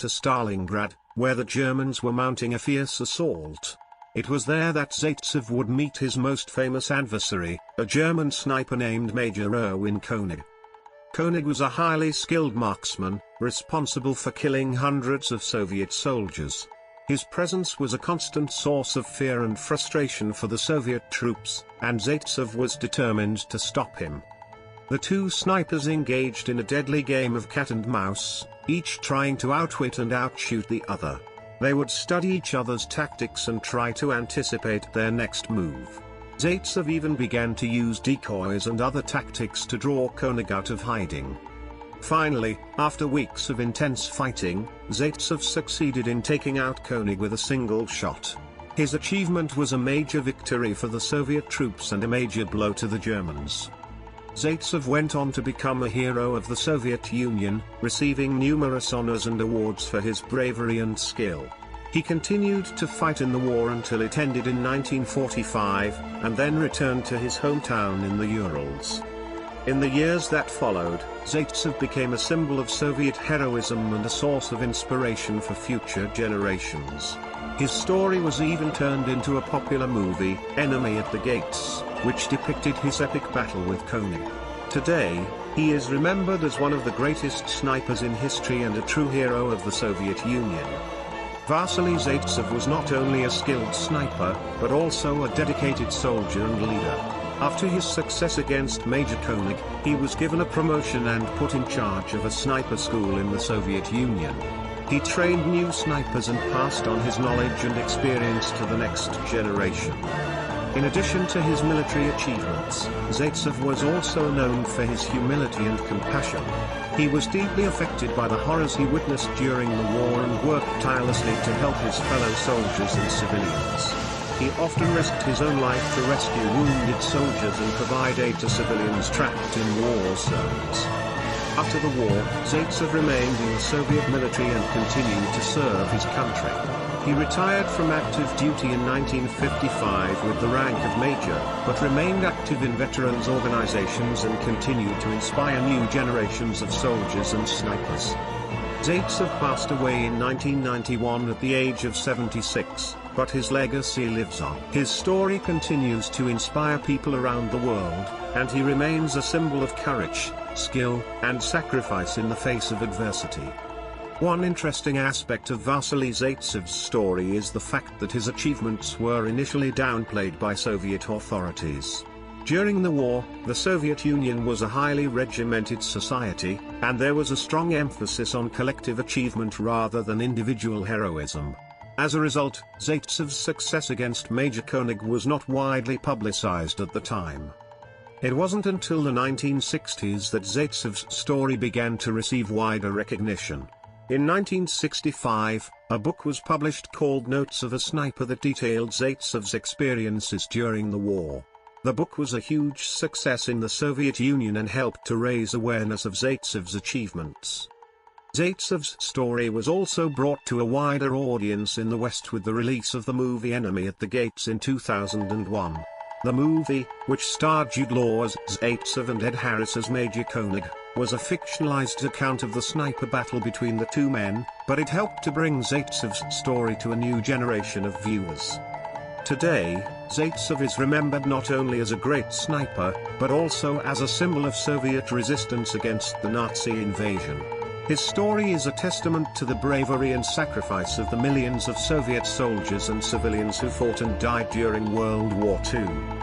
to Stalingrad, where the Germans were mounting a fierce assault. It was there that Zaytsev would meet his most famous adversary, a German sniper named Major Erwin König. König was a highly skilled marksman, responsible for killing hundreds of Soviet soldiers. His presence was a constant source of fear and frustration for the Soviet troops, and Zaytsev was determined to stop him. The two snipers engaged in a deadly game of cat and mouse, each trying to outwit and outshoot the other. They would study each other's tactics and try to anticipate their next move. Zaytsev even began to use decoys and other tactics to draw König out of hiding. Finally, after weeks of intense fighting, Zaytsev succeeded in taking out König with a single shot. His achievement was a major victory for the Soviet troops and a major blow to the Germans. Zaytsev went on to become a hero of the Soviet Union, receiving numerous honors and awards for his bravery and skill. He continued to fight in the war until it ended in 1945, and then returned to his hometown in the Urals. In the years that followed, Zaytsev became a symbol of Soviet heroism and a source of inspiration for future generations. His story was even turned into a popular movie, Enemy at the Gates, which depicted his epic battle with König. Today, he is remembered as one of the greatest snipers in history and a true hero of the Soviet Union. Vasily Zaytsev was not only a skilled sniper, but also a dedicated soldier and leader. After his success against Major König, he was given a promotion and put in charge of a sniper school in the Soviet Union. He trained new snipers and passed on his knowledge and experience to the next generation. In addition to his military achievements, Zaytsev was also known for his humility and compassion. He was deeply affected by the horrors he witnessed during the war and worked tirelessly to help his fellow soldiers and civilians. He often risked his own life to rescue wounded soldiers and provide aid to civilians trapped in war zones. After the war, Zaytsev remained in the Soviet military and continued to serve his country. He retired from active duty in 1955 with the rank of major, but remained active in veterans organizations and continued to inspire new generations of soldiers and snipers. Zaytsev passed away in 1991 at the age of 76, but his legacy lives on. His story continues to inspire people around the world, and he remains a symbol of courage, skill, and sacrifice in the face of adversity. One interesting aspect of Vasily Zaytsev's story is the fact that his achievements were initially downplayed by Soviet authorities. During the war, the Soviet Union was a highly regimented society, and there was a strong emphasis on collective achievement rather than individual heroism. As a result, Zaytsev's success against Major König was not widely publicized at the time. It wasn't until the 1960s that Zaytsev's story began to receive wider recognition. In 1965, a book was published called Notes of a Sniper that detailed Zaytsev's experiences during the war. The book was a huge success in the Soviet Union and helped to raise awareness of Zaytsev's achievements. Zaytsev's story was also brought to a wider audience in the West with the release of the movie Enemy at the Gates in 2001. The movie, which starred Jude Law as Zaytsev and Ed Harris as Major König, was a fictionalized account of the sniper battle between the two men, but it helped to bring Zaytsev's story to a new generation of viewers. Today, Zaytsev is remembered not only as a great sniper, but also as a symbol of Soviet resistance against the Nazi invasion. His story is a testament to the bravery and sacrifice of the millions of Soviet soldiers and civilians who fought and died during World War II.